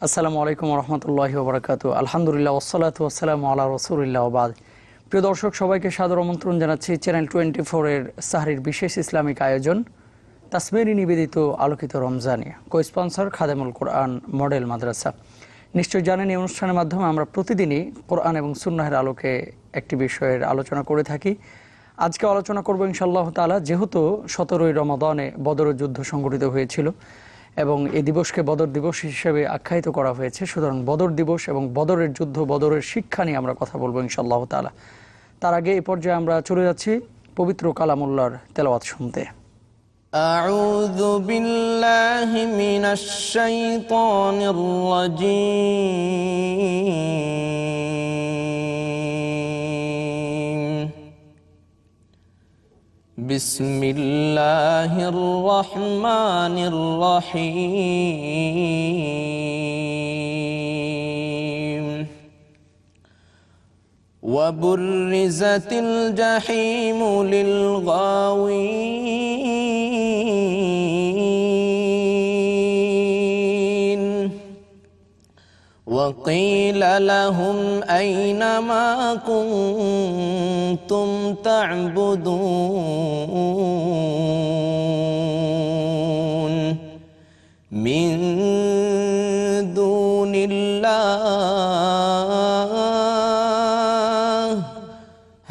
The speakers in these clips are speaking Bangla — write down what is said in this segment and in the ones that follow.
আসসালামু আলাইকুম রহমতুল্লাহি ওয়া বারাকাতুহু। আলহামদুলিল্লাহ ওয়াসসালাতু ওয়াসসালামু আলা রাসূলিল্লাহ ওয়া বাদ। প্রিয় দর্শক, সবাইকে সাদর আমন্ত্রণ জানাচ্ছি চ্যানেল 24 এর সাহরির বিশেষ ইসলামিক আয়োজন তাসমিরি নিবেদিত আলোকিত রমজানিয়া, কো স্পন্সর খাদেমুল কোরআন মডেল মাদ্রাসা। নিশ্চয়ই জানেন, এই অনুষ্ঠানের মাধ্যমে আমরা প্রতিদিনই কোরআন এবং সুন্নাহের আলোকে একটি বিষয়ের আলোচনা করে থাকি। আজকে আলোচনা করব ইনশাআল্লাহ তাআলা, যেহেতু 17ই রমাদানে বদরের যুদ্ধ সংঘটিত হয়েছিল এবং এই দিবসকে বদর দিবস হিসেবে আখ্যায়িত করা হয়েছে, সুতরাং বদর দিবস এবং বদরের যুদ্ধ, বদরের শিক্ষা নিয়ে আমরা কথা বলবো ইনশাআল্লাহ তাআলা। তার আগে এই পর্যায়ে আমরা চলে যাচ্ছি পবিত্র কালামুল্লাহর তেলাওয়াত শুনতে। আউযু বিল্লাহি মিনাশ শাইতানির রাজীম। বিসমিল্লাহির রহমানির রহিম। ওয়াবুররিজাতিল জাহিমু লিল গাওয়িন وقيل لهم أين ما كنتم تعبدون من دون الله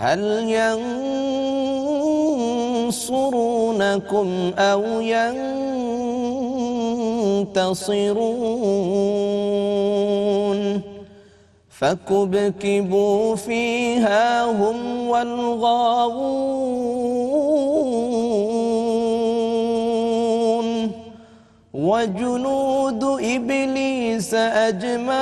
هل ينصرونكم أو ينتصرون فكبكبوا فيها هم والغاوون وجنود إبليس أجمعون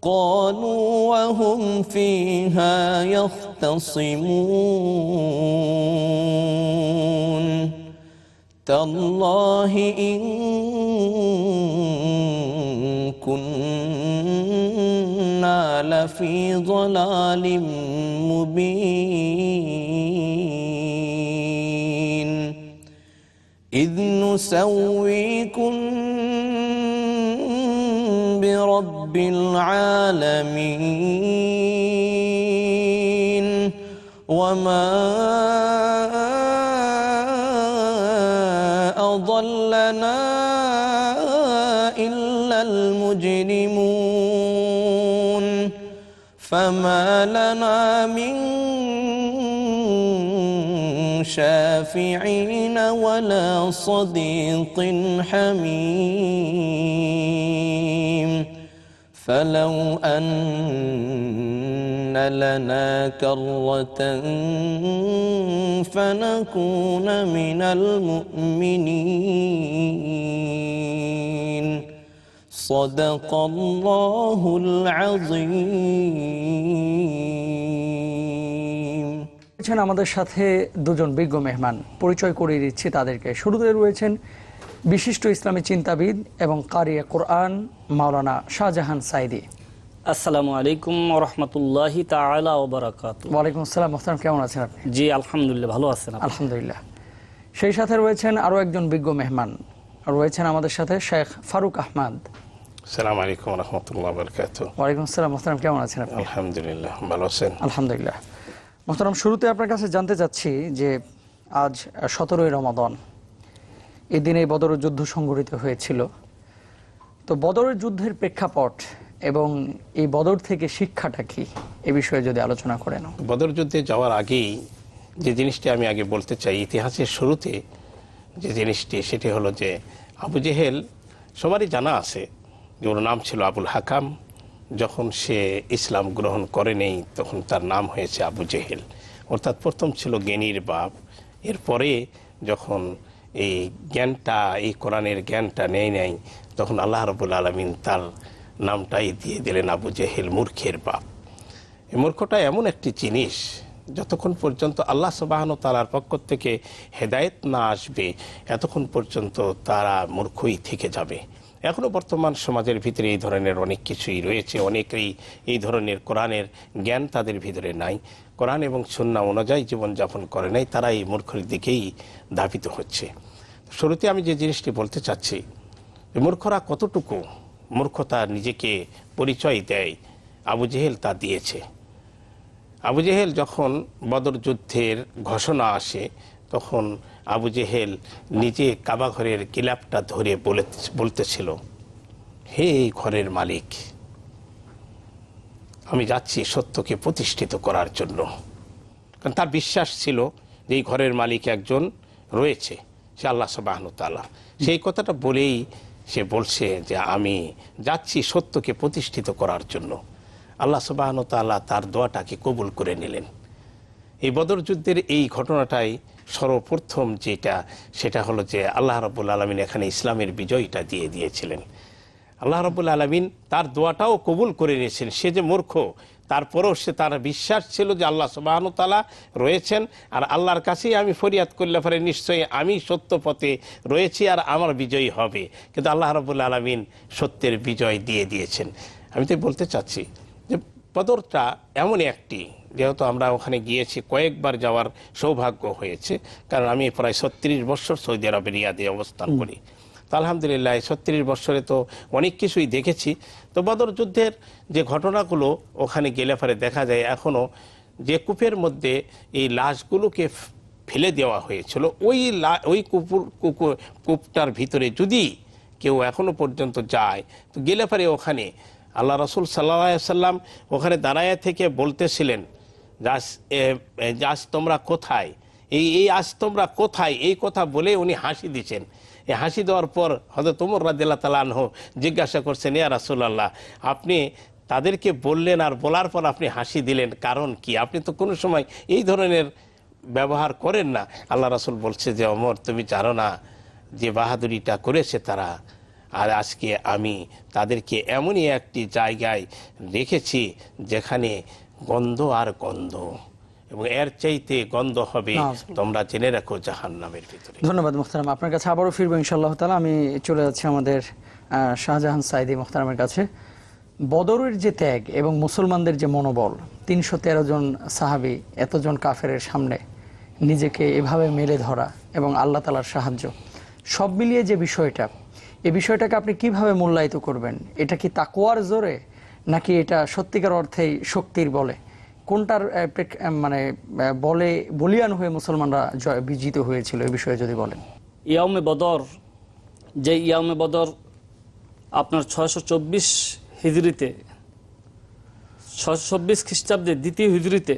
قالوا وهم فيها يختصمون تالله إن كنا لفي ضلال مبين إذ نسويكم برب العالمين وما أضلنا إلا المجرمون فما لنا من شافعين ولا صديق حميم فلو أن لنا كرة فنكون من المؤمنين صدق الله العظيم। আমাদের সাথে দুজন বিজ্ঞ মেহমান, পরিচয় করিয়ে দিচ্ছি তাদেরকে। শুরুতে রয়েছেন বিশিষ্ট ইসলামী চিন্তাবিদ এবং কারিয়ে কোরআন মাওলানা শাহজাহান সাইদি। আসসালামু আলাইকুম ওয়া রাহমাতুল্লাহি তাআলা ওয়া বারাকাতুহু। ওয়া আলাইকুম আসসালাম। মোহতারাম, কেমন আছেন আপনি? জি আলহামদুলিল্লাহ, ভালো আছেন? আলহামদুলিল্লাহ। সেই সাথে রয়েছেন আরো একজন বিজ্ঞ মেহমান, রয়েছেন আমাদের সাথে শেখ ফারুক আহমদ। আসসালামু আলাইকুম ওয়া রাহমাতুল্লাহি ওয়া বারাকাতুহু। ওয়া আলাইকুম আসসালাম। মোহতারাম, কেমন আছেন আপনি? আলহামদুলিল্লাহ, ভালো আছেন? আলহামদুলিল্লাহ। মোহতারাম, শুরুতে আপনার কাছে জানতে চাচ্ছি যে আজ 17ই রমাদান, এই দিনে বদরের যুদ্ধ সংঘটিত হয়েছিল। তো বদরের যুদ্ধের প্রেক্ষাপট এবং এই বদর থেকে শিক্ষাটা কি, এ বিষয়ে যদি আলোচনা করেন। বদর যুদ্ধে যাওয়ার আগেই যে জিনিসটি আমি আগে বলতে চাই, ইতিহাসের শুরুতে যে জিনিসটি, সেটি হলো যে আবু জেহেল, সবারই জানা আছে যে ওর নাম ছিল আবুল হাকাম। যখন সে ইসলাম গ্রহণ করে নেই তখন তার নাম হয়েছে আবু জেহেল, অর্থাৎ প্রথম ছিল জ্ঞানীর বাপ। এরপরে যখন এই জ্ঞানটা, এই কোরআনের জ্ঞানটা নেই তখন আল্লাহ রাব্বুল আলামিন তার নামটাই দিয়ে দিলেন আবু জেহেল, মূর্খের বাপ। এই মূর্খটা এমন একটি জিনিস, যতক্ষণ পর্যন্ত আল্লাহ সুবহানাহু ওয়া তাআলার পক্ষ থেকে হেদায়েত না আসবে এতক্ষণ পর্যন্ত তারা মূর্খই থেকে যাবে। এখনো বর্তমান সমাজের ভিতরে এই ধরনের অনেক কিছুই রয়েছে। অনেকেই এই ধরনের কোরআনের জ্ঞান তাদের ভিতরে নাই, কোরআন এবং সুন্নাহ অনুযায়ী জীবনযাপন করে নাই, তারা এই মূর্খের দিকেই ধাবিত হচ্ছে। শুরুতে আমি যে জিনিসটি বলতে চাচ্ছি, মূর্খরা কতটুকু মূর্খতা নিজেকে পরিচয় দেয়, আবু জেহেল তা দিয়েছে। আবু জেহেল যখন বদর যুদ্ধের ঘোষণা আসে, তখন আবু জেহেল নিজে কাবা ঘরের গিলাপটা ধরে বলতেছিল, হে এই ঘরের মালিক, আমি যাচ্ছি সত্যকে প্রতিষ্ঠিত করার জন্য। কারণ তার বিশ্বাস ছিল যে এই ঘরের মালিক একজন রয়েছে, সে আল্লাহ সুবহানাহু ওয়া তাআলা। সেই কথাটা বলেই সে বলছে যে আমি যাচ্ছি সত্যকে প্রতিষ্ঠিত করার জন্য। আল্লাহ সুবহানাহু ওয়া তাআলা তার দোয়াটাকে কবুল করে নিলেন। এই বদর যুদ্ধের এই ঘটনাটাই সর্বপ্রথম যেটা, সেটা হলো যে আল্লাহ রাব্বুল আলামিন এখানে ইসলামের বিজয়টা দিয়ে দিয়েছিলেন। আল্লাহ রাব্বুল আলামিন তার দোয়াটাও কবুল করে নিয়েছেন। সে যে মূর্খ, তারপরেও সে তার বিশ্বাস ছিল যে আল্লাহ সুবহানাহু ওয়া তাআলা রয়েছেন, আর আল্লাহর কাছেই আমি ফরিয়াদ করলে পরে নিশ্চয়ই আমি সত্য পথে রয়েছি আর আমার বিজয় হবে। কিন্তু আল্লাহ রাব্বুল আলামিন সত্যের বিজয় দিয়ে দিয়েছেন। আমি তো বলতে চাচ্ছি যে বদরটা এমন একটি, যেহেতু আমরা ওখানে গিয়েছি, কয়েকবার যাওয়ার সৌভাগ্য হয়েছে, কারণ আমি প্রায় 36 বছর সৌদি আরবের রিয়াদে অবস্থান করি। তো আলহামদুলিল্লাহ 36 বছরে তো অনেক কিছুই দেখেছি। তো বদর যুদ্ধের যে ঘটনাগুলো ওখানে গেলে পরে দেখা যায়, এখনও যে কূপের মধ্যে এই লাশগুলোকে ফেলে দেওয়া হয়েছিল, ওই কূপটার ভিতরে যদি কেউ এখনো পর্যন্ত যায়, তো গেলে পরে ওখানে আল্লাহ রাসূল সাল্লাল্লাহু আলাইহি সাল্লাম ওখানে দাঁড়ায় থেকে বলতেছিলেন, আজ তোমরা কোথায়, এই আজ তোমরা কোথায়, এই কথা বলে উনি হাসি দিচ্ছেন। এই হাসি দেওয়ার পর হযরত ওমর রাদিয়াল্লাহু তাআলা আনহু জিজ্ঞাসা করছেন, ইয়া রাসূলুল্লাহ, আপনি তাদেরকে বললেন আর বলার পর আপনি হাসি দিলেন, কারণ কি? আপনি তো কোনো সময় এই ধরনের ব্যবহার করেন না। আল্লাহ রাসূল বলছে যে, ওমর, তুমি জানো না যে বাহাদুরিটা করেছে তারা, আর আজকে আমি তাদেরকে এমনই একটি জায়গায় রেখেছি যেখানে গন্ধ আর গন্ধ, এবং এর চাইতে গন্ধ হবে তোমরা জেনে রাখো জাহান্নামের ভিতরে। ধন্যবাদ মুহতারাম, আপনার কাছে আবারও ফিরবো ইনশাআল্লাহ তাআলা। আমি চলে যাচ্ছি আমাদের শাহজাহান সাইদি মুহতারামের কাছে। বদরের যে ত্যাগ এবং মুসলমানদের যে মনোবল, 313 জন সাহাবী এতজন কাফেরের সামনে নিজেকে এভাবে মেলে ধরা এবং আল্লাহ তাআলার সাহায্য, সব মিলিয়ে যে বিষয়টা, এই বিষয়টাকে আপনি কিভাবে মূল্যায়িত করবেন? এটা কি তাকওয়ার জোরে, নাকি এটা সত্যিকার অর্থেই শক্তির বলে? কোনটার মানে বলে বলিয়ান হয়ে মুসলমানরা বিজিত হয়েছিল, এই বিষয়ে যদি বলেন। ইয়াউমে বদর, যে ইয়াউমে বদর আপনার 624 হিজরিতে, 624 খ্রিস্টাব্দে দ্বিতীয় হিজরিতে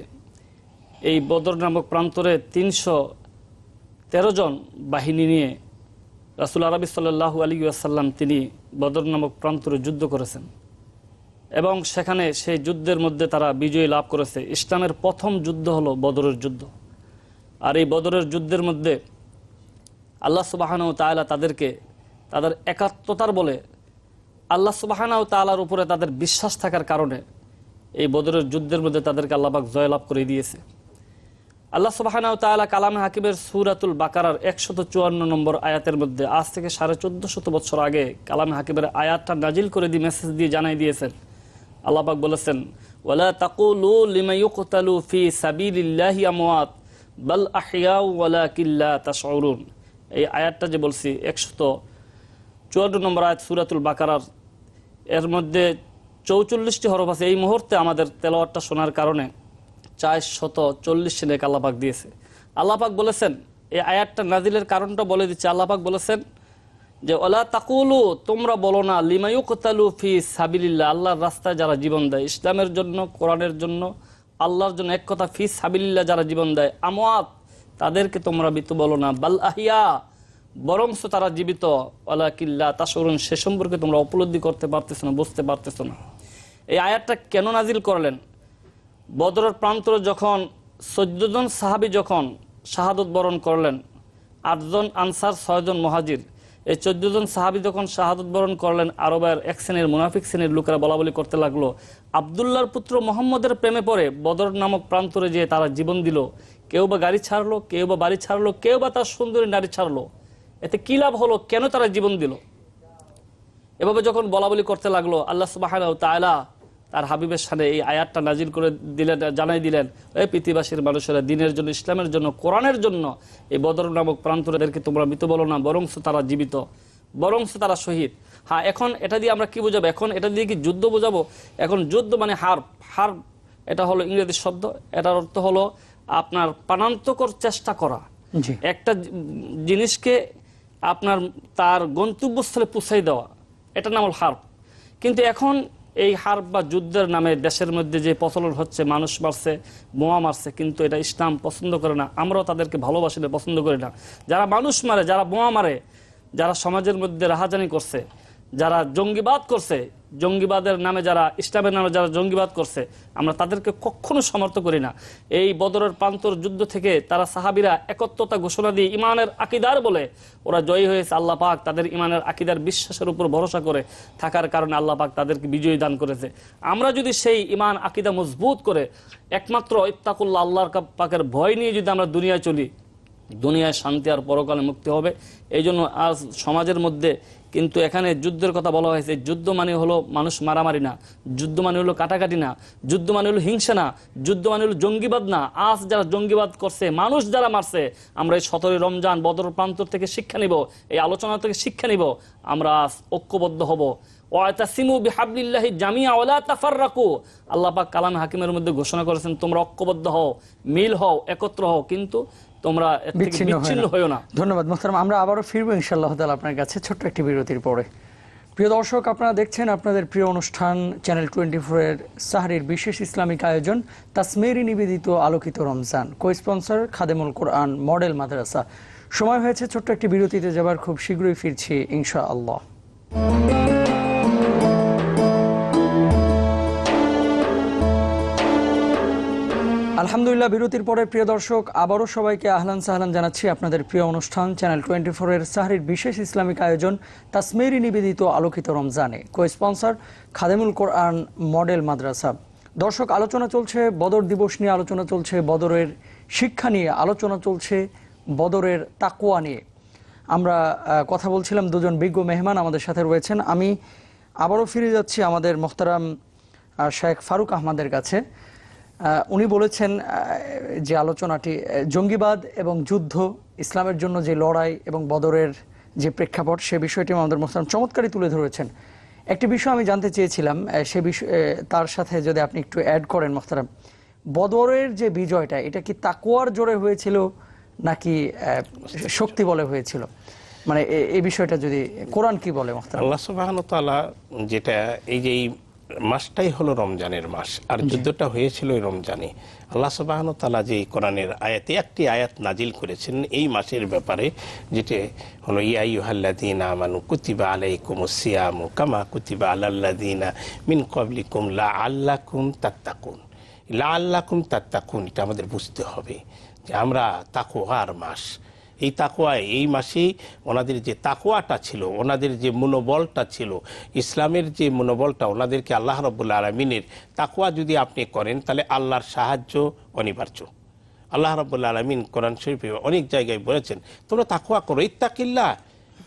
এই বদর নামক প্রান্তরে 313 জন বাহিনী নিয়ে রাসূল আরবি সাল্লাল্লাহু আলাইহি ওয়াসাল্লাম তিনি বদর নামক প্রান্তরে যুদ্ধ করেছেন, এবং সেখানে সেই যুদ্ধের মধ্যে তারা বিজয় লাভ করেছে। ইসলামের প্রথম যুদ্ধ হলো বদরের যুদ্ধ। আর এই বদরের যুদ্ধের মধ্যে আল্লাহ সুবহানাহু ওয়া তাআলা তাদেরকে তাদের একাত্মতার বলে, আল্লাহ সুবহানাহু ওয়া তাআলার উপরে তাদের বিশ্বাস থাকার কারণে এই বদরের যুদ্ধের মধ্যে তাদেরকে আল্লাহ পাক জয়লাভ করে দিয়েছে। আল্লাহ সুবহানাহু ওয়া তাআলা কালামে হাকিমের সূরাতুল বাকারার 154 নম্বর আয়াতের মধ্যে আজ থেকে 1450 বছর আগে কালামে হাকিমের আয়াতটা নাজিল করে দিয়ে মেসেজ দিয়ে জানাই দিয়েছেন। আল্লাহ পাক বলেছেন, ওয়ালা তাকুলু লিমা ইউকতালু ফি সাবিলিল্লাহি আমওয়াত বাল আহইয়াউ ওয়ালাকিন লা তাশউরুন। এই আয়াতটা যে বলছি 154 নম্বর আয়াত সূরাতুল বাকারার, এর মধ্যে 44টি হরফ আছে। এই মুহূর্তে আমাদের তেলাওয়াতটা শোনার কারণে 440 নেক আল্লাহ পাক দিয়েছে। আল্লাহ পাক বলেছেন, এই আয়াতটা নাজিলের কারণটা বলে দিচ্ছে। আল্লাহ পাক বলেছেন যে ওয়ালা তাকুলু, তোমরা বলো না, লিমা ইউকতালু ফি সাবিলিল্লাহ, আল্লাহর রাস্তায় যারা জীবন দেয়, ইসলামের জন্য, কোরআনের জন্য, আল্লাহর জন্য, এক কথা ফি সাবিলিল্লাহ যারা জীবন দেয়, আমওয়াত, তাদেরকে তোমরা মৃত বলো না, বাল আহিয়া, বরংস তারা জীবিত, ওয়ালাকিন লা তাশউরুন, সে সম্পর্কে তোমরা উপলব্ধি করতে পারতেছ না, বুঝতে পারতেছ না। এই আয়াতটা কেন নাজিল করলেন? বদরের প্রান্তরে যখন 14 জন সাহাবী যখন শাহাদত বরণ করলেন, 8 জন আনসার, 6 জন মুহাজির, এই 14 জন সাহাবী যখন শাহাদত বরণ করলেন, আরবের এক শ্রেণীর মুনাফিক শ্রেণীর লোকেরা বলাবলি করতে লাগলো, আব্দুল্লাহর পুত্র মোহাম্মদের প্রেমে পড়ে বদর নামক প্রান্তরে যেয়ে তারা জীবন দিল। কেউ বা গাড়ি ছাড়লো, কেউ বা বাড়ি ছাড়লো, কেউ বা তার সুন্দরী নারী ছাড়লো। এতে কি লাভ হলো? কেন তারা জীবন দিল? এভাবে যখন বলা বলি করতে লাগলো, আল্লাহ সুবহানাহু ওয়া তাআলা তার হাবিবের সামনে এই আয়াতটা নাজিল করে দিলেন, জানাই দিলেন, এই পৃথিবীবাসীর মানুষেরা দিনের জন্য, ইসলামের জন্য, কোরআনের জন্য এই বদর নামক প্রান্তরেদেরকে তোমরা মৃত বলো না, বরংস তারা জীবিত, বরংস তারা শহীদ। হ্যাঁ, এখন এটা দিয়ে আমরা কি বোঝাবো? এখন এটা দিয়ে কি যুদ্ধ বোঝাবো? এখন যুদ্ধ মানে হার্ব। হার্ব এটা হলো ইংরেজি শব্দ, এটার অর্থ হলো আপনার প্রাণান্তকর চেষ্টা করা, জি, একটা জিনিসকে আপনার তার গন্তব্যস্থলে পৌঁছাই দেওয়া, এটা নাম হল হার্ব। কিন্তু এখন এই হার্ব বা যুদ্ধের নামে দেশের মধ্যে যে প্রচলন হচ্ছে, মানুষ মারছে, বোমা মারছে, কিন্তু এটা ইসলাম পছন্দ করে না, আমরাও তাদেরকে ভালোবাসি না, পছন্দ করি না। যারা মানুষ মারে, যারা বোমা মারে, যারা সমাজের মধ্যে রাহাজানি করছে, যারা জঙ্গিবাদ করছে, জঙ্গিবাদের নামে যারা, ইসলামের নামে যারা জঙ্গিবাদ করছে, আমরা তাদেরকে কখনো সমর্থন করি না। এই বদরের প্রান্তর যুদ্ধ থেকে তারা সাহাবীরা একত্রতা ঘোষণা দিয়ে ইমানের আকিদার বলে ওরা জয়ী হয়েছে। আল্লাহ পাক তাদের ইমানের আকিদার বিশ্বাসের উপর ভরসা করে থাকার কারণে আল্লাহ পাক তাদেরকে বিজয়ী দান করেছে। আমরা যদি সেই ইমান আকিদা মজবুত করে একমাত্র ইত্তাকুল্লাহ, আল্লাহর পাকের ভয় নিয়ে যদি আমরা দুনিয়ায় চলি, দুনিয়ায় শান্তি আর পরকালে মুক্তি হবে। এই জন্য আজ সমাজের মধ্যে কিন্তু এখানে যুদ্ধের কথা বলা হয়েছে। যুদ্ধ মানে হলো মানুষ মারামারি না, যুদ্ধ মানে হলো কাটাকাটি না, যুদ্ধ মানে হলো হিংসা না, যুদ্ধ মানে হলো জঙ্গিবাদ না। আজ যারা জঙ্গিবাদ করছে, মানুষ যারা মারছে, আমরা এই 17 রমজান বদর প্রান্তর থেকে শিক্ষা নিব, এই আলোচনা থেকে শিক্ষা নিব। আমরা আজ ঐক্যবদ্ধ হব। ওয়াতাসিমু বিহাবলিল্লাহি জামিআ ওয়া লা তাফাররাকু। আল্লাহ পাক কালামে হাকিমের মধ্যে ঘোষণা করেছেন, তোমরা ঐক্যবদ্ধ হও, মিল হও, একত্র হও, কিন্তু তোমরা বিচ্ছিন্ন হয়ো না। ধন্যবাদ মোহতারাম। আমরা আবারও ফিরবো ইনশাআল্লাহ তাআলা আপনার কাছে ছোট্ট একটি বিরতির পরে। প্রিয় দর্শক, আপনারা দেখছেন আপনাদের প্রিয় অনুষ্ঠান চ্যানেল 24 এর সাহরির বিশেষ ইসলামিক আয়োজন তাসমেরি নিবেদিত আলোকিত রমজান, কো স্পন্সর খাদেমুল কোরআন মডেল মাদ্রাসা। সময় হয়েছে ছোট্ট একটি বিরতিতে যাবার, খুব শীঘ্রই ফিরছি ইনশাআল্লাহ। আলহামদুলিল্লাহ, বিরতির পরে প্রিয় দর্শক আবারও সবাইকে আহলান সাহলান জানাচ্ছি আপনাদের প্রিয় অনুষ্ঠান চ্যানেল 24 এর সাহরির বিশেষ ইসলামিক আয়োজন তাসমেরি নিবেদিত আলোকিত রমজানে, কো স্পন্সর খাদেমুল কোরআন মডেল মাদ্রাসা। দর্শক, আলোচনা চলছে বদর দিবস নিয়ে, আলোচনা চলছে বদরের শিক্ষা নিয়ে, আলোচনা চলছে বদরের তাকওয়া নিয়ে। আমরা কথা বলছিলাম, দুজন বিজ্ঞ মেহমান আমাদের সাথে রয়েছেন। আমি আবারও ফিরে যাচ্ছি আমাদের মোহতারাম শেখ ফারুক আহমদের কাছে। উনি বলেছেন যে আলোচনাটি জঙ্গিবাদ এবং যুদ্ধ, ইসলামের জন্য যে লড়াই এবং বদরের যে প্রেক্ষাপট, সে বিষয়টি আমাদের মোহতারাম চমৎকারই তুলে ধরেছেন। একটি বিষয় আমি জানতে চেয়েছিলাম, সে বিষয় তার সাথে যদি আপনি একটু অ্যাড করেন মোহতারাম, বদরের যে বিজয়টা, এটা কি তাকওয়ার জোরে হয়েছিল নাকি শক্তি বলে হয়েছিল? মানে এই বিষয়টা যদি কোরআন কি বলে মোহতারাম? আল্লাহ সুবহানাহু ওয়া তাআলা যেটা, এই যে মাসটাই হলো রমজানের মাস, আর যুদ্ধটা হয়েছিল এই রমজানে। আল্লাহ সুবহানাহু ওয়া তাআলা যে কোরআনের আয়াতে একটি আয়াত নাজিল করেছেন এই মাসের ব্যাপারে, যেটা হলো ইয়া আইয়ুহাল্লাযীনা আমানু কুতিবা আলাইকুমুস সিয়ামু কামা কুতিবা আলাল্লাযীনা মিন ক্বাবলিকুম লাআল্লাকুম তাত্তাকুন। লাআল্লাকুম তাত্তাকুন, এটা আমাদের বুঝতে হবে যে আমরা তাকওয়ার মাস। এই তাকওয়ায়, এই মাসেই ওনাদের যে তাকওয়াটা ছিল, ওনাদের যে মনোবলটা ছিল, ইসলামের যে মনোবলটা, ওনাদেরকে আল্লাহ রাব্বুল আলামিনের তাকওয়া যদি আপনি করেন তাহলে আল্লাহর সাহায্য অনিবার্য। আল্লাহ রাব্বুল আলামিন কোরআন শরীফে অনেক জায়গায় বলেছেন, তোমরা তাকওয়া করো, ইত্তাকিল্লাহ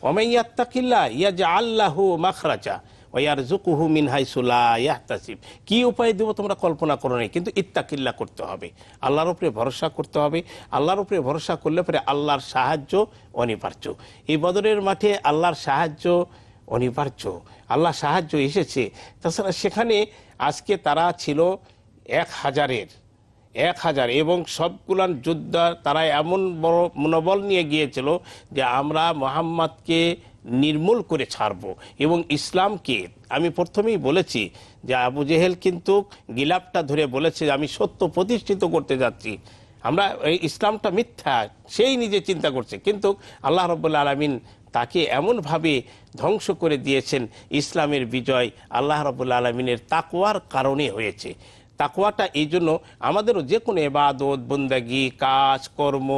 ওয়া মান ইয়াত্তাকিল্লাহ ইয়াজআল লাহু মাখরাজা ওয়া ইয়ারযুকুহু মিন হাইসু লা ইয়াহতাসিব। কি উপায় দেব তোমরা কল্পনা করো না, কিন্তু ইত্তাকিল্লাহ করতে হবে, আল্লাহর উপরে ভরসা করতে হবে। আল্লাহর উপরে ভরসা করলে পরে আল্লাহর সাহায্য অনিবার্য। এই বদরের মাঠে আল্লাহর সাহায্য অনিবার্য, আল্লাহর সাহায্য এসেছে। তাছাড়া সেখানে আজকে তারা ছিল 1000 এবং সবগুলান যোদ্ধা, তারা এমন বড় মনোবল নিয়ে গিয়েছিল যে আমরা মুহাম্মদকে নির্মূল করে ছাড়ব এবং ইসলামকে। আমি প্রথমেই বলেছি যে আবু জেহেল কিন্তু গিলাপটা ধরে বলেছে আমি সত্য প্রতিষ্ঠিত করতে যাচ্ছি, আমরা এই ইসলামটা মিথ্যা, সেই নিজে চিন্তা করছে, কিন্তু আল্লাহ রাব্বুল আলামিন তাকে এমনভাবে ধ্বংস করে দিয়েছেন। ইসলামের বিজয় আল্লাহ রাব্বুল আলামিনের তাকওয়ার কারণে হয়েছে। তাকওয়াটা এই জন্য আমাদেরও যে কোনো ইবাদত, বন্দেগী, কাজ, কর্ম,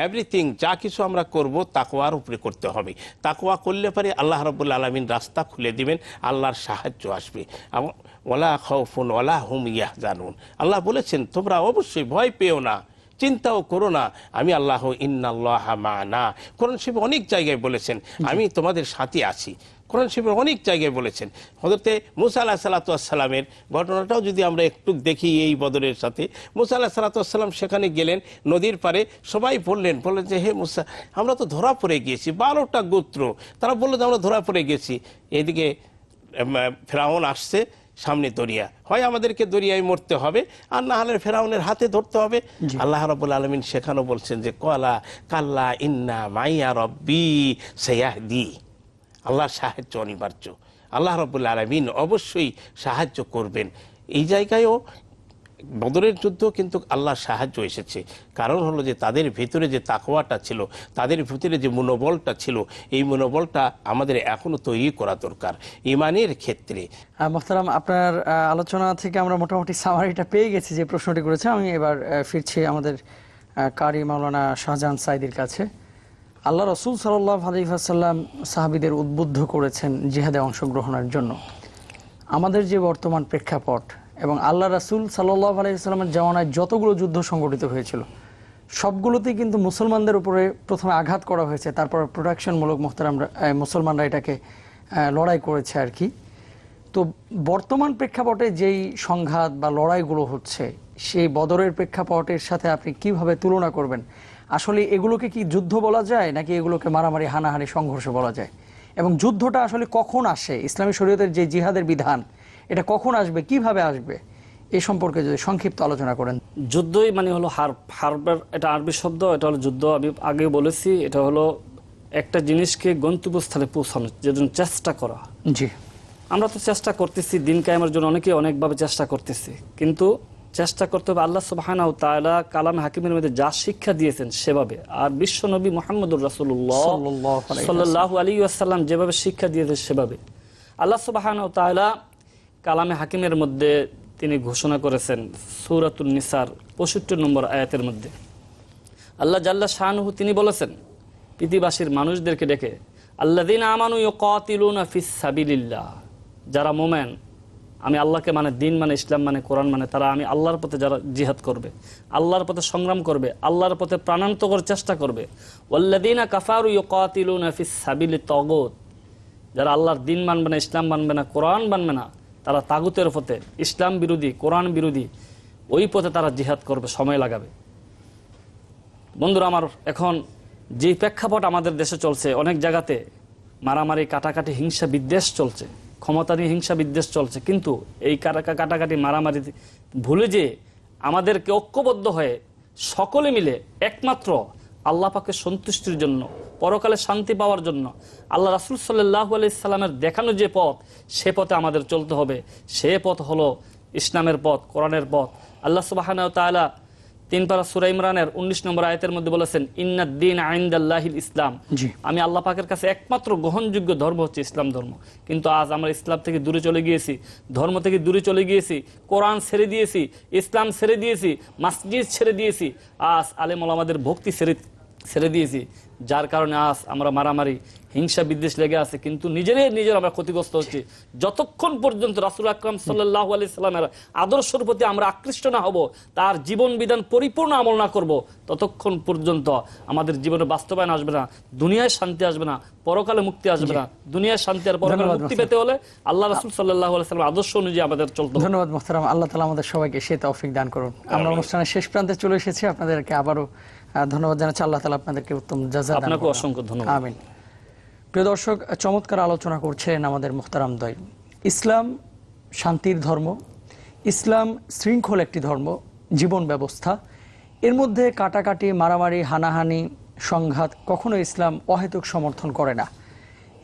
এভরিথিং যা কিছু আমরা করব তাকওয়ার উপরে করতে হবে। তাকওয়া করলে পরে আল্লাহ রাব্বুল আলামিন রাস্তা খুলে দিবেন, আল্লাহর সাহায্য আসবে। ওয়ালা খাউফুন ওয়ালা হুম ইয়াহজানুন, আল্লাহ বলেছেন তোমরা অবশ্যই ভয় পেও না, চিন্তাও করো না, আমি আল্লাহ ইন্নাল্লাহা মা'না। কোরআন শরীফে অনেক জায়গায় বলেছেন আমি তোমাদের সাথে আছি। কোরআন শরীফের অনেক জায়গায় বলেছেন। হযরতে মুসা আলাইহিসসালামের ঘটনাটাও যদি আমরা একটু দেখি এই বদরের সাথে, মুসা আলাইহিসসালাম সেখানে গেলেন নদীর পারে, সবাই বললেন যে হে মুসা, আমরা তো ধরা পড়ে গিয়েছি, 12টা গোত্র, তারা বললো যে আমরা ধরা পড়ে গেছি। এদিকে ফেরাউন আসছে, সামনে দরিয়া, হয় আমাদেরকে দরিয়ায় মরতে হবে আর না হলে ফেরাউনের হাতে ধরতে হবে। আল্লাহ রাব্বুল আলামিন সেখানেও বলছেন যে কলা কাল্লা ইন্না মাইয়া রব্বি সায়াহদি, আল্লাহর সাহায্য অনিবার্য, আল্লাহ রাব্বুল আলামিন অবশ্যই সাহায্য করবেন। এই জায়গায়ও বদরের যুদ্ধ কিন্তু আল্লাহর সাহায্য এসেছে, কারণ হলো যে তাদের ভিতরে যে তাকওয়াটা ছিল, তাদের ভিতরে যে মনোবলটা ছিল, এই মনোবলটা আমাদের এখনো তৈরি করা দরকার ঈমানের ক্ষেত্রে। মোহতারাম, আপনার আলোচনা থেকে আমরা মোটামুটি সামারিটা পেয়ে গেছি যে প্রশ্নটি করেছে। আমি এবার ফিরছি আমাদের কারি মাওলানা শাহজাহান সাইদির কাছে। আল্লাহ রসুল সাল্লাল্লাহু আলাইহি ওয়াসাল্লাম সাহাবীদের উদ্বুদ্ধ করেছেন জিহাদে অংশগ্রহণের জন্য। আমাদের যে বর্তমান প্রেক্ষাপট এবং আল্লাহ রাসূল সাল্লাল্লাহু আলাইহি ওয়াসাল্লামের জামানায় যতগুলো যুদ্ধ সংগঠিত হয়েছিল সবগুলোতেই কিন্তু মুসলমানদের উপরে প্রথমে আঘাত করা হয়েছে, তারপর প্রোটেকশনমূলক মুসলমানরা এটাকে লড়াই করেছে আর কি। তো বর্তমান প্রেক্ষাপটে যেই সংঘাত বা লড়াইগুলো হচ্ছে সেই বদরের প্রেক্ষাপটের সাথে আপনি কিভাবে তুলনা করবেন? আসলে এগুলোকে কি যুদ্ধ বলা যায় নাকি এগুলোকে মারামারি হানাহানি সংঘর্ষ বলা যায়? এবং যুদ্ধটা আসলে কখন আসে? ইসলামী শরীয়তের যে জিহাদের বিধান এটা কখন আসবে, কিভাবে আসবে, এই সম্পর্কে যদি সংক্ষিপ্ত আলোচনা করেন। যুদ্ধই মানে হলো হার্ব, হার্বের এটা আরবি শব্দ, এটা হলো যুদ্ধ। আমি আগে বলেছি এটা হলো একটা জিনিসকে গন্তব্যস্থলে পৌঁছানো, যেজন্য চেষ্টা করা। জি, আমরা তো চেষ্টা করতেছি দিন কায়েমের জন্য, অনেকে অনেকভাবে চেষ্টা করতেছি, কিন্তু চেষ্টা করতে হবে আল্লাহ সুবহানাহু ওয়া তাআলা কালামে হাকিমের মধ্যে যা শিক্ষা দিয়েছেন সেভাবে, আর বিশ্ব নবী মুহাম্মদুর রাসূলুল্লাহ সাল্লাল্লাহু আলাইহি ওয়াসাল্লাম যেভাবে শিক্ষা দিয়েছেন সেভাবে। আল্লাহ সুবহানাহু ওয়া তাআলা কালামে হাকিমের মধ্যে তিনি ঘোষণা করেছেন সূরাতুন নিসার 65 নম্বর আয়াতের মধ্যে আল্লাহ জাল্লা শানুহু তিনি বলেছেন পৃথিবীবাসীর মানুষদেরকে ডেকে, আল্লাযীনা আমানু ইউকাতিলুনা ফিস সাবিলিল্লাহ, যারা মোমেন, আমি আল্লাহকে মানে, দিন মানে, ইসলাম মানে, কোরআন মানে, তারা আমি আল্লাহর পথে যারা জিহাদ করবে, আল্লাহর পথে সংগ্রাম করবে, আল্লাহর পথে প্রাণান্তকর চেষ্টা করবে। ওয়াল্লাযীনা কাফারু ইউকাতিলুনা ফিস সাবিলিত তাগুত, যারা আল্লাহর দিন মানবে না, ইসলাম মানবে না, কোরআন মানবে না, তারা তাগুতের পথে, ইসলাম বিরোধী, কোরআন বিরোধী ওই পথে তারা জিহাদ করবে, সময় লাগাবে। বন্ধুরা আমার, এখন যে প্রেক্ষাপট আমাদের দেশে চলছে, অনেক জায়গাতে মারামারি, কাটাকাটি, হিংসা বিদ্বেষ চলছে, ক্ষমতা নিয়ে হিংসা বিদ্বেষ চলছে, কিন্তু এই কাটাকাটি মারামারি ভুলে যে আমাদেরকে ঐক্যবদ্ধ হয়ে সকলে মিলে একমাত্র আল্লাহ পাকের সন্তুষ্টির জন্য, পরকালে শান্তি পাওয়ার জন্য আল্লাহ রাসূল সাল্লাল্লাহু আলাইহি সাল্লামের দেখানো যে পথ, সে পথে আমাদের চলতে হবে। সে পথ হলো ইসলামের পথ, কোরআনের পথ। আল্লাহ সুবহানাহু ওয়া তাআলা 3 পারা সূরা ইমরানের 19 নম্বর আয়াতের মধ্যে বলেছেন, ইন্নাদ-দীন ইনদাল্লাহিল ইসলাম, আমি আল্লাহ পাকের কাছে একমাত্র গ্রহণযোগ্য ধর্ম হচ্ছে ইসলাম ধর্ম। কিন্তু আজ আমরা ইসলাম থেকে দূরে চলে গিয়েছি, ধর্ম থেকে দূরে চলে গিয়েছি, কোরআন ছেড়ে দিয়েছি, ইসলাম ছেড়ে দিয়েছি, মসজিদ ছেড়ে দিয়েছি, আজ আলেম ওলামাদের ভক্তি ছেড়ে দিয়েছি, যার কারণে আজ আমরা মারামারি, হিংসা বিদ্বেষ লেগে আছে, কিন্তু নিজের আমরা ক্ষতিগ্রস্ত হচ্ছি। যতক্ষণ পর্যন্ত রাসূল আকরাম সাল্লাল্লাহু আলাইহি সাল্লামের আদর্শের প্রতি আমরা আকৃষ্ট না হব, তার জীবন বিধান পরিপূর্ণ আমল না করব, ততক্ষণ পর্যন্ত আমাদের জীবনে বাস্তবায়ন আসবে না, দুনিয়ায় শান্তি আসবে না, পরকালে মুক্তি আসবে না। দুনিয়ায় শান্তি আর পরকালে মুক্তি পেতে হলে আল্লাহ রাসূল সাল্লাল্লাহু আলাইহি সাল্লামের আদর্শ অনুযায়ী আমাদের চলতে হবে। ধন্যবাদ মুহতারাম, আল্লাহ তাআলা আমাদের সবাইকে সে তৌফিক দান করুন। আমরা অনুষ্ঠানের শেষ প্রান্তে চলে এসেছি, আপনাদেরকে আবারও ধন্যবাদ জানাচ্ছি। আল্লাহ তাআলা আপনাদেরকে উত্তম জাযা দান করুন। আপনাকে অসংখ্য ধন্যবাদ। আমিন। প্রিয় দর্শক, চমৎকার আলোচনা করছেন আমাদের মুহতারাম দয়। ইসলাম শান্তির ধর্ম, ইসলাম শৃঙ্খল একটি ধর্ম, জীবন ব্যবস্থা। এর মধ্যে কাটাকাটি, মারামারি, হানাহানি, সংঘাত কখনো ইসলাম অহেতুক সমর্থন করে না।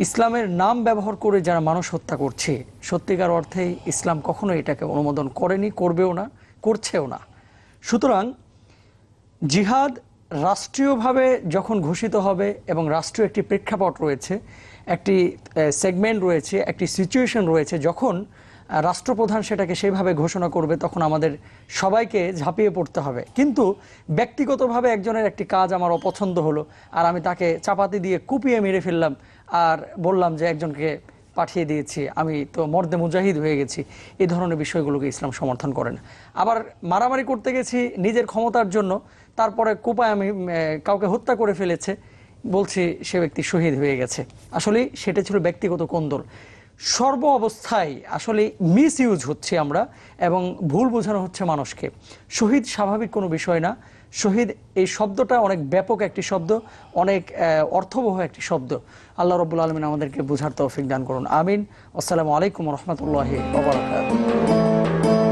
ইসলামের নাম ব্যবহার করে যারা মানুষ হত্যা করছে, সত্যিকার অর্থেই ইসলাম কখনো এটাকে অনুমোদন করেনি, করবেও না, করছেও না। সুতরাং জিহাদ রাষ্ট্রীয়ভাবে যখন ঘোষিত হবে এবং রাষ্ট্রীয় একটি প্রেক্ষাপট রয়েছে, একটি সেগমেন্ট রয়েছে, একটি সিচুয়েশন রয়েছে, যখন রাষ্ট্রপ্রধান সেটাকে সেইভাবে ঘোষণা করবে, তখন আমাদের সবাইকে ঝাঁপিয়ে পড়তে হবে। কিন্তু ব্যক্তিগতভাবে একজনের একটি কাজ আমার অপছন্দ হলো আর আমি তাকে চাপাতি দিয়ে কুপিয়ে মেরে ফেললাম আর বললাম যে একজনকে পাঠিয়ে দিয়েছি, আমি তো মর্দে মুজাহিদ হয়ে গেছি, এই ধরনের বিষয়গুলোকে ইসলাম সমর্থন করে না। আবার মারামারি করতে গেছি নিজের ক্ষমতার জন্য, তারপরে কোপায় আমি কাউকে হত্যা করে ফেলেছে, বলছি সে ব্যক্তি শহীদ হয়ে গেছে। আসলে সেটা ছিল ব্যক্তিগত কোন্দল। সর্ব অবস্থায় আসলে মিস ইউজ হচ্ছে আমরা, এবং ভুল বোঝানো হচ্ছে মানুষকে। শহীদ স্বাভাবিক কোনো বিষয় না। শহীদ এই শব্দটা অনেক ব্যাপক একটি শব্দ, অনেক অর্থবহ একটি শব্দ। আল্লাহ রাব্বুল আলামিন আমাদেরকে বোঝার তৌফিক দান করুন, আমিন। আসসালামু আলাইকুম ওয়া রাহমাতুল্লাহি ওয়া বারাকাতুহু।